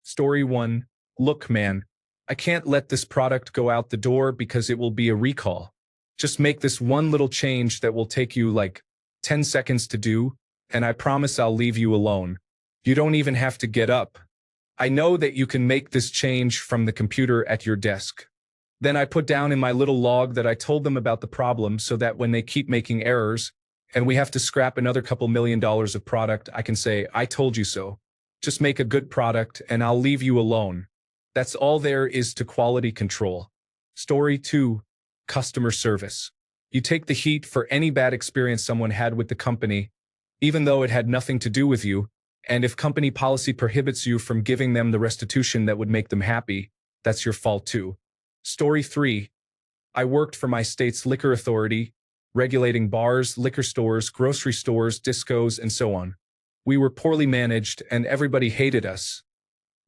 Story 1. Look, man, I can't let this product go out the door because it will be a recall. Just make this one little change that will take you like 10 seconds to do, and I promise I'll leave you alone. You don't even have to get up. I know that you can make this change from the computer at your desk. Then I put down in my little log that I told them about the problem so that when they keep making errors and we have to scrap another couple $1 million of product, I can say, I told you so. Just make a good product and I'll leave you alone. That's all there is to quality control. Story 2. Customer service. You take the heat for any bad experience someone had with the company, even though it had nothing to do with you, and if company policy prohibits you from giving them the restitution that would make them happy, that's your fault too. Story 3. I worked for my state's liquor authority, regulating bars, liquor stores, grocery stores, discos, and so on. We were poorly managed and everybody hated us.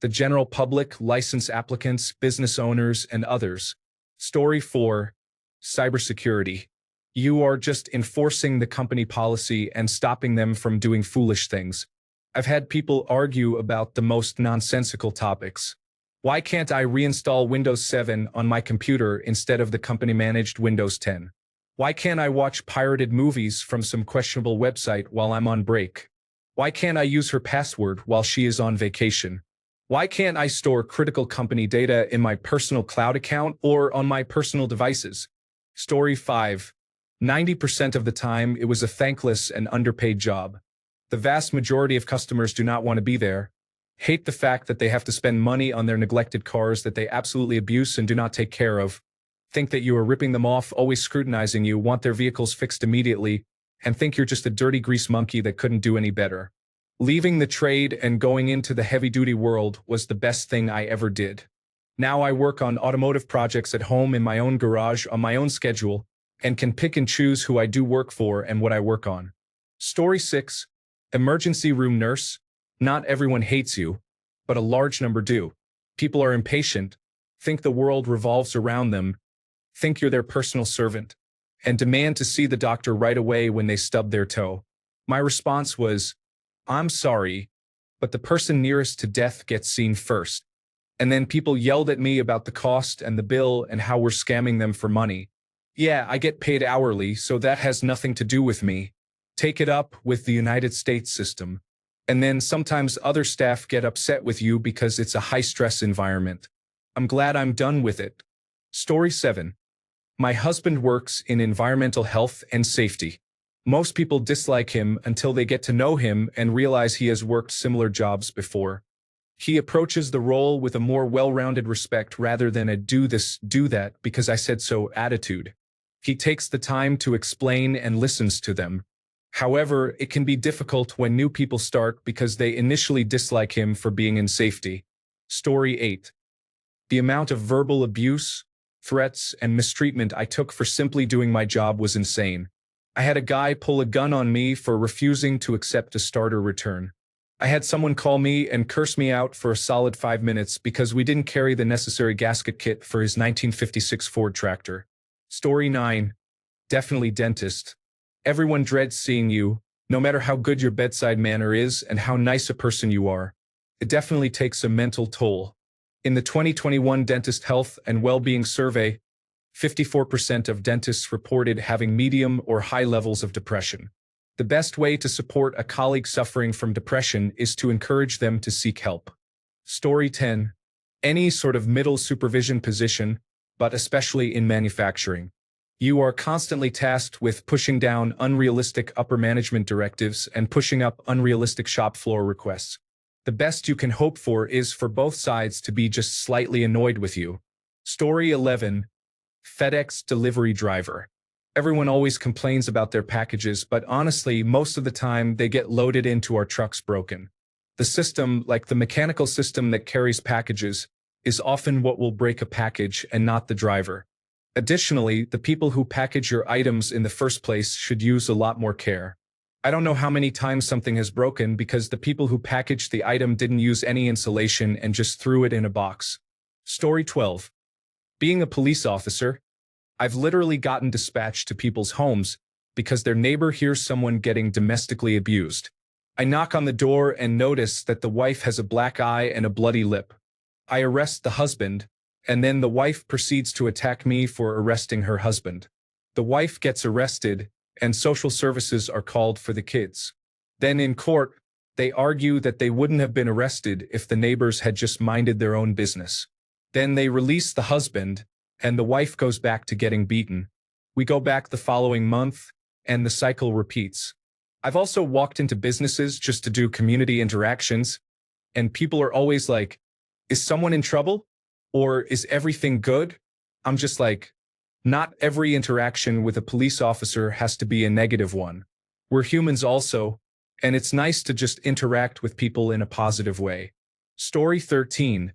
The general public, license applicants, business owners, and others. Story 4. Cybersecurity. You are just enforcing the company policy and stopping them from doing foolish things. I've had people argue about the most nonsensical topics. Why can't I reinstall Windows 7 on my computer instead of the company-managed Windows 10? Why can't I watch pirated movies from some questionable website while I'm on break? Why can't I use her password while she is on vacation? Why can't I store critical company data in my personal cloud account or on my personal devices? Story 5. 90% of the time, it was a thankless and underpaid job. The vast majority of customers do not want to be there, hate the fact that they have to spend money on their neglected cars that they absolutely abuse and do not take care of, think that you are ripping them off, always scrutinizing you, want their vehicles fixed immediately, and think you're just a dirty grease monkey that couldn't do any better. Leaving the trade and going into the heavy-duty world was the best thing I ever did. Now I work on automotive projects at home in my own garage on my own schedule and can pick and choose who I do work for and what I work on. Story 6. Emergency room nurse. Not everyone hates you, but a large number do. People are impatient, think the world revolves around them, think you're their personal servant, and demand to see the doctor right away when they stub their toe. My response was, I'm sorry, but the person nearest to death gets seen first. And then people yelled at me about the cost and the bill and how we're scamming them for money. Yeah, I get paid hourly, so that has nothing to do with me. Take it up with the United States system. And then sometimes other staff get upset with you because it's a high-stress environment. I'm glad I'm done with it. Story 7. My husband works in environmental health and safety. Most people dislike him until they get to know him and realize he has worked similar jobs before. He approaches the role with a more well-rounded respect rather than a do this, do that, because I said so attitude. He takes the time to explain and listens to them. However, it can be difficult when new people start because they initially dislike him for being in safety. Story 8. The amount of verbal abuse, threats, and mistreatment I took for simply doing my job was insane. I had a guy pull a gun on me for refusing to accept a starter return. I had someone call me and curse me out for a solid 5 minutes because we didn't carry the necessary gasket kit for his 1956 Ford tractor. Story 9. Definitely dentist. Everyone dreads seeing you, no matter how good your bedside manner is and how nice a person you are. It definitely takes a mental toll. In the 2021 Dentist Health and Well-Being Survey, 54% of dentists reported having medium or high levels of depression. The best way to support a colleague suffering from depression is to encourage them to seek help. Story 10. Any sort of middle supervision position, but especially in manufacturing. You are constantly tasked with pushing down unrealistic upper management directives and pushing up unrealistic shop floor requests. The best you can hope for is for both sides to be just slightly annoyed with you. Story 11. FedEx delivery driver. Everyone always complains about their packages, but honestly, most of the time they get loaded into our trucks broken. The system, like the mechanical system that carries packages, is often what will break a package and not the driver. Additionally, the people who package your items in the first place should use a lot more care. I don't know how many times something has broken because the people who packaged the item didn't use any insulation and just threw it in a box. Story 12. Being a police officer, I've literally gotten dispatched to people's homes because their neighbor hears someone getting domestically abused. I knock on the door and notice that the wife has a black eye and a bloody lip. I arrest the husband, and then the wife proceeds to attack me for arresting her husband. The wife gets arrested, and social services are called for the kids. Then in court, they argue that they wouldn't have been arrested if the neighbors had just minded their own business. Then they release the husband, and the wife goes back to getting beaten. We go back the following month, and the cycle repeats. I've also walked into businesses just to do community interactions, and people are always like, "Is someone in trouble? Or is everything good?" I'm just like, not every interaction with a police officer has to be a negative one. We're humans also, and it's nice to just interact with people in a positive way. Story 13.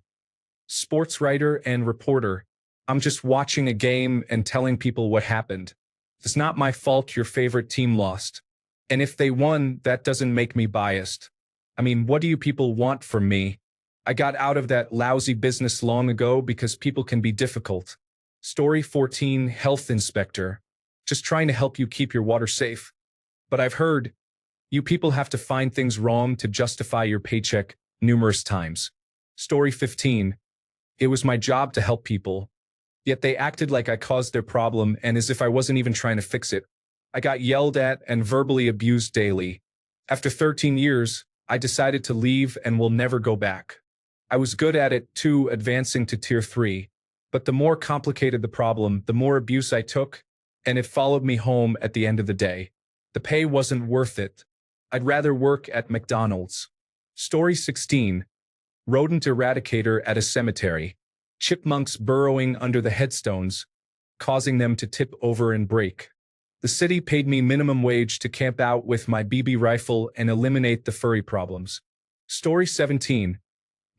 Sports writer and reporter. I'm just watching a game and telling people what happened. It's not my fault your favorite team lost. And if they won, that doesn't make me biased. I mean, what do you people want from me? I got out of that lousy business long ago because people can be difficult. Story 14. Health inspector. Just trying to help you keep your water safe. But I've heard you people have to find things wrong to justify your paycheck numerous times. Story 15. It was my job to help people. Yet they acted like I caused their problem and as if I wasn't even trying to fix it. I got yelled at and verbally abused daily. After 13 years, I decided to leave and will never go back. I was good at it too, advancing to tier 3. But the more complicated the problem, the more abuse I took, and it followed me home at the end of the day. The pay wasn't worth it. I'd rather work at McDonald's. Story 16. Rodent eradicator at a cemetery. Chipmunks burrowing under the headstones, causing them to tip over and break. The city paid me minimum wage to camp out with my BB rifle and eliminate the furry problems. Story 17.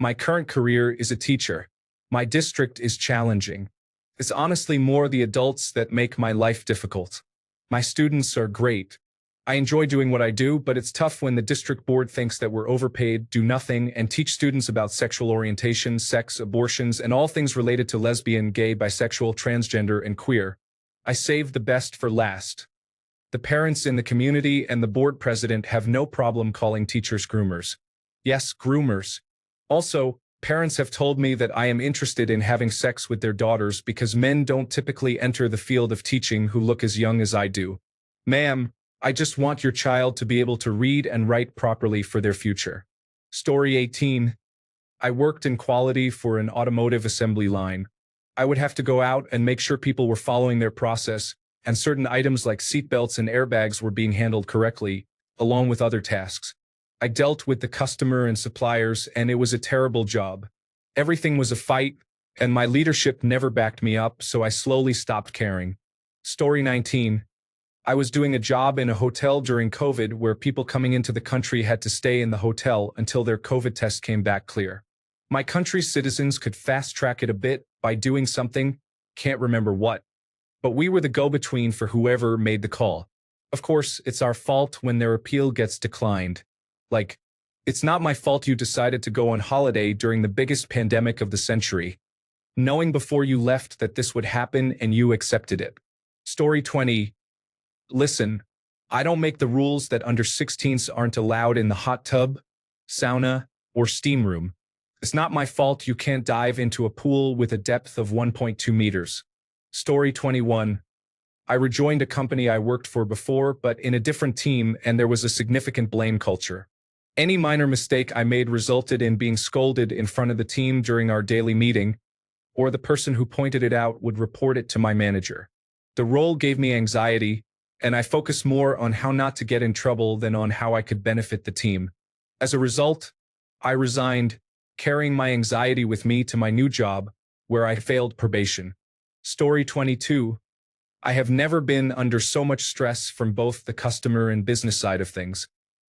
My current career is a teacher. My district is challenging. It's honestly more the adults that make my life difficult. My students are great. I enjoy doing what I do, but it's tough when the district board thinks that we're overpaid, do nothing, and teach students about sexual orientation, sex, abortions, and all things related to lesbian, gay, bisexual, transgender, and queer. I saved the best for last. The parents in the community and the board president have no problem calling teachers groomers. Yes, groomers. Also, parents have told me that I am interested in having sex with their daughters because men don't typically enter the field of teaching who look as young as I do. Ma'am, I just want your child to be able to read and write properly for their future. Story 18. I worked in quality for an automotive assembly line. I would have to go out and make sure people were following their process, and certain items like seatbelts and airbags were being handled correctly, along with other tasks. I dealt with the customer and suppliers, and it was a terrible job. Everything was a fight, and my leadership never backed me up, so I slowly stopped caring. Story 19. I was doing a job in a hotel during COVID where people coming into the country had to stay in the hotel until their COVID test came back clear. My country's citizens could fast-track it a bit by doing something, can't remember what. But we were the go-between for whoever made the call. Of course, it's our fault when their appeal gets declined. Like, it's not my fault you decided to go on holiday during the biggest pandemic of the century, knowing before you left that this would happen and you accepted it. Story 20. Listen, I don't make the rules that under 16s aren't allowed in the hot tub, sauna, or steam room. It's not my fault you can't dive into a pool with a depth of 1.2 meters. Story 21. I rejoined a company I worked for before, but in a different team, and there was a significant blame culture. Any minor mistake I made resulted in being scolded in front of the team during our daily meeting, or the person who pointed it out would report it to my manager. The role gave me anxiety, and I focused more on how not to get in trouble than on how I could benefit the team. As a result, I resigned, carrying my anxiety with me to my new job, where I failed probation. Story 22. I have never been under so much stress from both the customer and business side of things.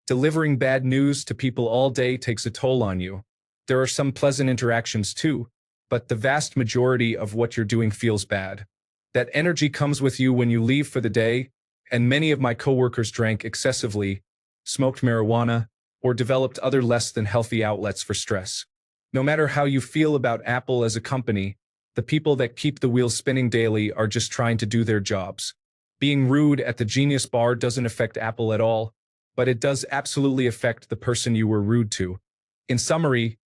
Delivering bad news to people all day takes a toll on you. There are some pleasant interactions too, but the vast majority of what you're doing feels bad. That energy comes with you when you leave for the day, and many of my coworkers drank excessively, smoked marijuana, or developed other less than healthy outlets for stress. No matter how you feel about Apple as a company, the people that keep the wheels spinning daily are just trying to do their jobs. Being rude at the Genius Bar doesn't affect Apple at all. but it does absolutely affect the person you were rude to. In summary,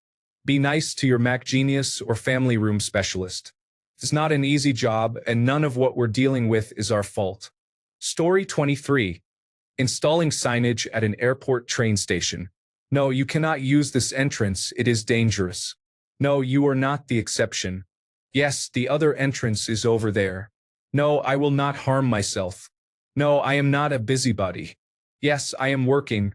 be nice to your Mac Genius or family room specialist. It's not an easy job, and none of what we're dealing with is our fault. Story 23. Installing signage at an airport train station. No, you cannot use this entrance, it is dangerous. No, you are not the exception. Yes, the other entrance is over there. No, I will not harm myself. No, I am not a busybody. Yes, I am working.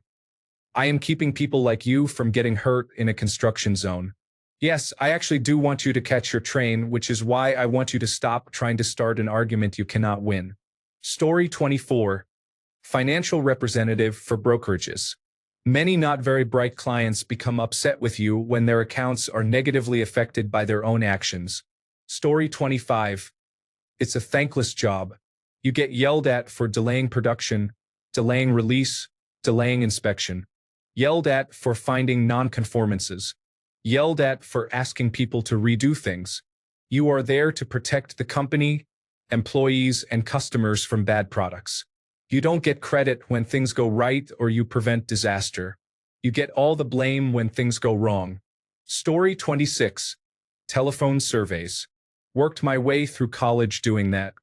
I am keeping people like you from getting hurt in a construction zone. Yes, I actually do want you to catch your train, which is why I want you to stop trying to start an argument you cannot win. Story 24. Financial representative for brokerages. Many not very bright clients become upset with you when their accounts are negatively affected by their own actions. Story 25. It's a thankless job. You get yelled at for delaying production, delaying release, delaying inspection. Yelled at for finding non-conformances. Yelled at for asking people to redo things. You are there to protect the company, employees, and customers from bad products. You don't get credit when things go right or you prevent disaster. You get all the blame when things go wrong. Story 26. Telephone surveys. Worked my way through college doing that.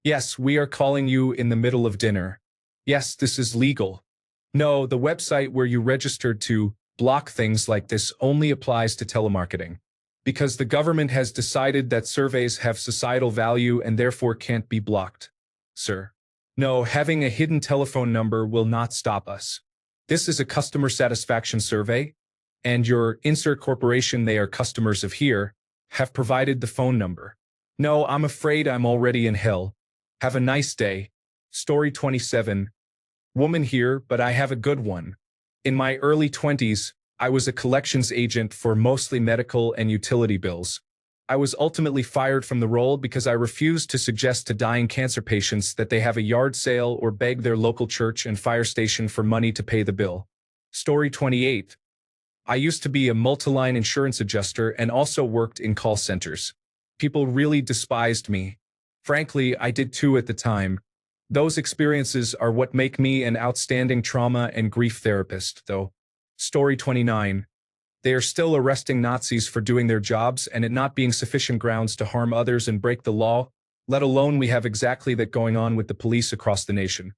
Yes, we are calling you in the middle of dinner. Yes, this is legal. No, the website where you registered to block things like this only applies to telemarketing. Because the government has decided that surveys have societal value and therefore can't be blocked. Sir. No, having a hidden telephone number will not stop us. This is a customer satisfaction survey, and your insert corporation, they are customers of here, have provided the phone number. No, I'm afraid I'm already in hell. Have a nice day. Story 27. Woman here, but I have a good one. In my early 20s, I was a collections agent for mostly medical and utility bills. I was ultimately fired from the role because I refused to suggest to dying cancer patients that they have a yard sale or beg their local church and fire station for money to pay the bill. Story 28. I used to be a multi-line insurance adjuster and also worked in call centers. People really despised me. Frankly, I did too at the time. Those experiences are what make me an outstanding trauma and grief therapist, though. Story 29. They are still arresting Nazis for doing their jobs and it not being sufficient grounds to harm others and break the law, let alone we have exactly that going on with the police across the nation.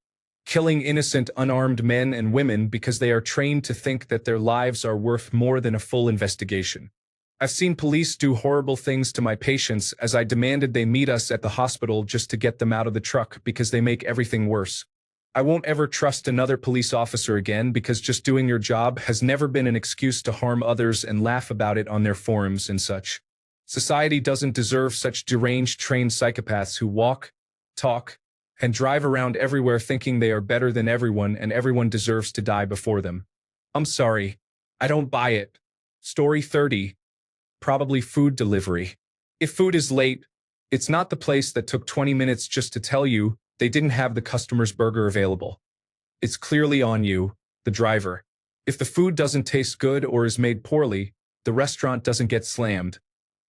Killing innocent, unarmed men and women because they are trained to think that their lives are worth more than a full investigation. I've seen police do horrible things to my patients as I demanded they meet us at the hospital just to get them out of the truck because they make everything worse. I won't ever trust another police officer again because just doing your job has never been an excuse to harm others and laugh about it on their forums and such. Society doesn't deserve such deranged trained psychopaths who walk, talk, and drive around everywhere thinking they are better than everyone and everyone deserves to die before them. I'm sorry. I don't buy it. Story 30. Probably food delivery. If food is late, it's not the place that took 20 minutes just to tell you they didn't have the customer's burger available. It's clearly on you, the driver. If the food doesn't taste good or is made poorly, the restaurant doesn't get slammed.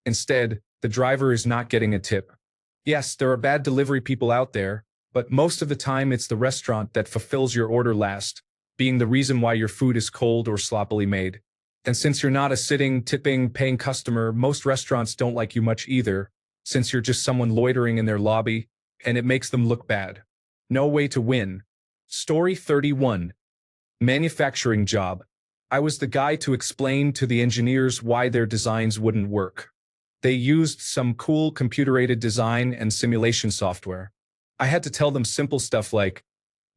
Instead, the driver is not getting a tip. Yes, there are bad delivery people out there, but most of the time it's the restaurant that fulfills your order last, being the reason why your food is cold or sloppily made. And since you're not a sitting, tipping, paying customer, most restaurants don't like you much either, since you're just someone loitering in their lobby, and it makes them look bad. No way to win. Story 31. Manufacturing job. I was the guy to explain to the engineers why their designs wouldn't work. They used some cool computer-aided design and simulation software. I had to tell them simple stuff like,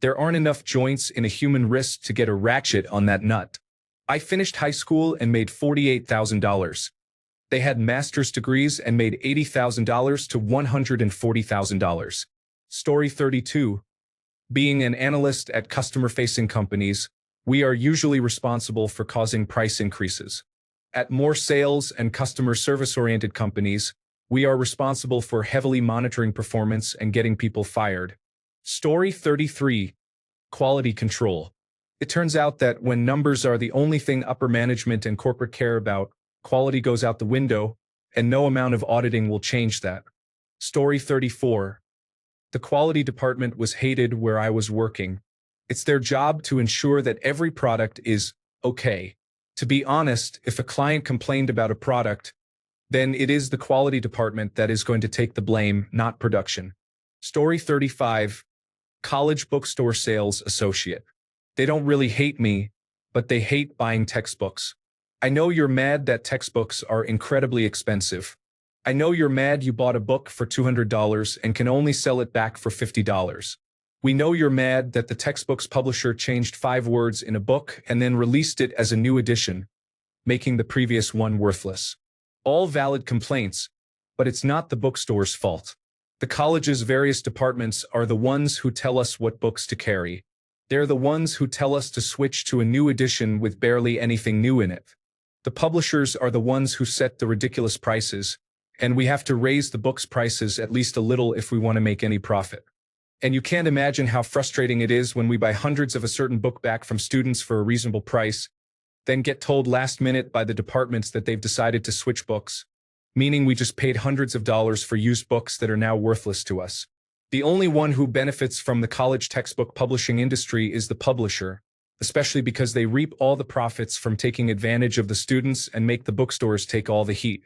there aren't enough joints in a human wrist to get a ratchet on that nut. I finished high school and made $48,000. They had master's degrees and made $80,000 to $140,000. Story 32. Being an analyst at customer-facing companies, we are usually responsible for causing price increases. At more sales and customer service-oriented companies, we are responsible for heavily monitoring performance and getting people fired. Story 33. Quality control. It turns out that when numbers are the only thing upper management and corporate care about, quality goes out the window, and no amount of auditing will change that. Story 34. The quality department was hated where I was working. It's their job to ensure that every product is okay. To be honest, if a client complained about a product, then it is the quality department that is going to take the blame, not production. Story 35, College Bookstore Sales Associate. They don't really hate me, but they hate buying textbooks. I know you're mad that textbooks are incredibly expensive. I know you're mad you bought a book for $200 and can only sell it back for $50. We know you're mad that the textbook's publisher changed 5 words in a book and then released it as a new edition, making the previous one worthless. All valid complaints, but it's not the bookstore's fault. The college's various departments are the ones who tell us what books to carry. They're the ones who tell us to switch to a new edition with barely anything new in it. The publishers are the ones who set the ridiculous prices, and we have to raise the book's prices at least a little if we want to make any profit. And you can't imagine how frustrating it is when we buy hundreds of a certain book back from students for a reasonable price, then get told last minute by the departments that they've decided to switch books, meaning we just paid hundreds of dollars for used books that are now worthless to us. The only one who benefits from the college textbook publishing industry is the publisher, especially because they reap all the profits from taking advantage of the students and make the bookstores take all the heat.